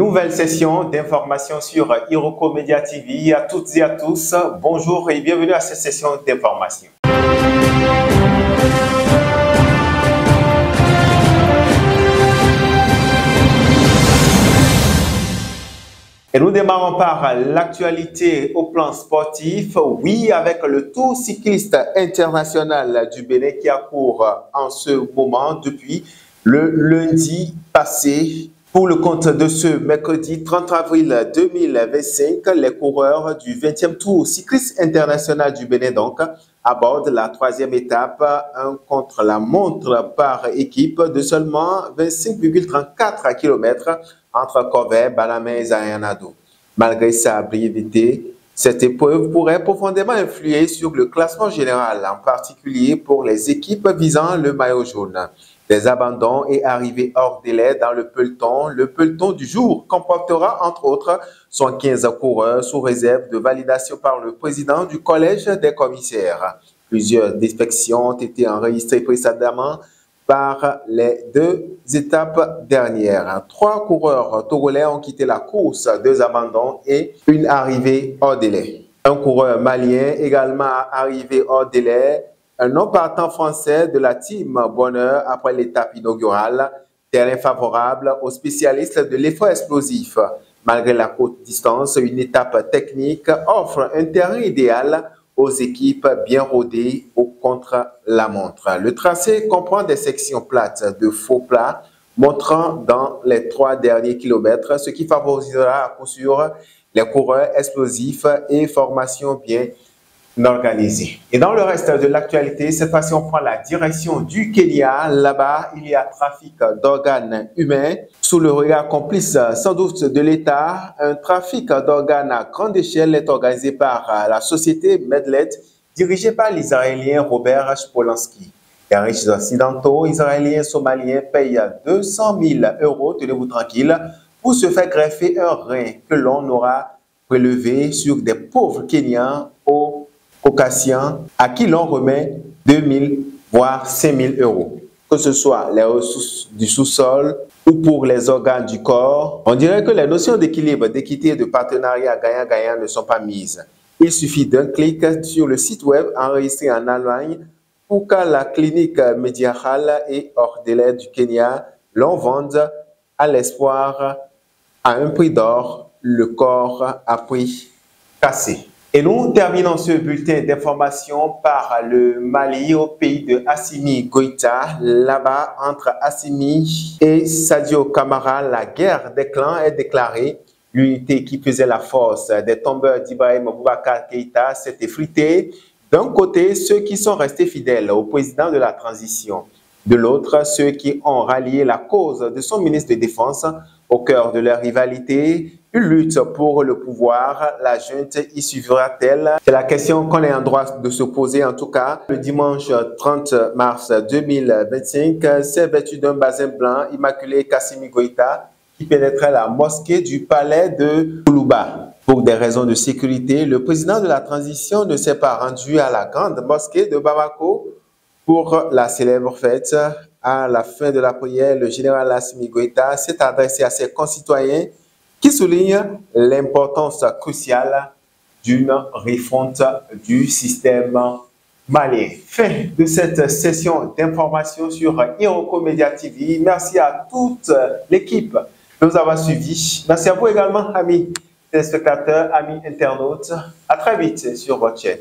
Nouvelle session d'information sur Iroko Media TV. À toutes et à tous, bonjour et bienvenue à cette session d'information. Et nous démarrons par l'actualité au plan sportif. Oui, avec le Tour cycliste international du Bénin qui a cours en ce moment depuis le lundi passé. Pour le compte de ce mercredi 30 avril 2025, les coureurs du 20e Tour cycliste international du Bénin donc abordent la troisième étape, un contre-la-montre par équipe de seulement 25,34 km entre Corvey, Balamé et Zayanado. Malgré sa brièveté, cette épreuve pourrait profondément influer sur le classement général, en particulier pour les équipes visant le maillot jaune. Des abandons et arrivées hors délai dans le peloton. Le peloton du jour comportera entre autres 115 coureurs sous réserve de validation par le président du collège des commissaires. Plusieurs défections ont été enregistrées précédemment par les deux étapes dernières. 3 coureurs togolais ont quitté la course, 2 abandons et une arrivée hors délai. Un coureur malien également arrivé hors délai. Un non-partant français de la team Bonheur après l'étape inaugurale, terrain favorable aux spécialistes de l'effort explosif. Malgré la courte distance, une étape technique offre un terrain idéal aux équipes bien rodées au contre-la-montre. Le tracé comprend des sections plates de faux plats montrant dans les 3 derniers kilomètres, ce qui favorisera à coup sûr les coureurs explosifs et formations bien organisée. Et dans le reste de l'actualité, cette fois-ci, on prend la direction du Kenya. Là-bas, il y a trafic d'organes humains sous le regard complice sans doute de l'État. Un trafic d'organes à grande échelle est organisé par la société Medlet, dirigée par l'Israélien Robert Polanski. Les riches occidentaux, israéliens, somaliens payent 200 000 €, tenez-vous tranquille, pour se faire greffer un rein que l'on aura prélevé sur des pauvres Kenyans au Caucasiens à qui l'on remet 2 000 voire 5 000 €. Que ce soit les ressources du sous-sol ou pour les organes du corps, on dirait que les notions d'équilibre, d'équité et de partenariat gagnant-gagnant ne sont pas mises. Il suffit d'un clic sur le site web enregistré en Allemagne pour que la clinique médiale et hors délai du Kenya l'on vende à l'espoir à un prix d'or, le corps à prix cassé. Et nous terminons ce bulletin d'information par le Mali au pays de Assimi Goïta. Là-bas, entre Assimi et Sadio Kamara, la guerre des clans est déclarée. L'unité qui faisait la force des tombeurs d'Ibrahim Boubacar Keïta s'est effritée. D'un côté, ceux qui sont restés fidèles au président de la transition. De l'autre, ceux qui ont rallié la cause de son ministre de Défense au cœur de leur rivalité. Une lutte pour le pouvoir, la junte y suivra-t-elle? C'est la question qu'on est en droit de se poser en tout cas. Le dimanche 30 mars 2025, s'est vêtu d'un basin blanc immaculé Kassimi Goïta qui pénétrait la mosquée du palais de Koulouba. Pour des raisons de sécurité, le président de la transition ne s'est pas rendu à la grande mosquée de Bamako pour la célèbre fête. À la fin de la prière, le général Assimi Goïta s'est adressé à ses concitoyens qui souligne l'importance cruciale d'une refonte du système malien. Fin de cette session d'information sur Iroko Media TV. Merci à toute l'équipe de nous avoir suivis. Merci à vous également, amis téléspectateurs, amis internautes. À très vite sur votre chaîne.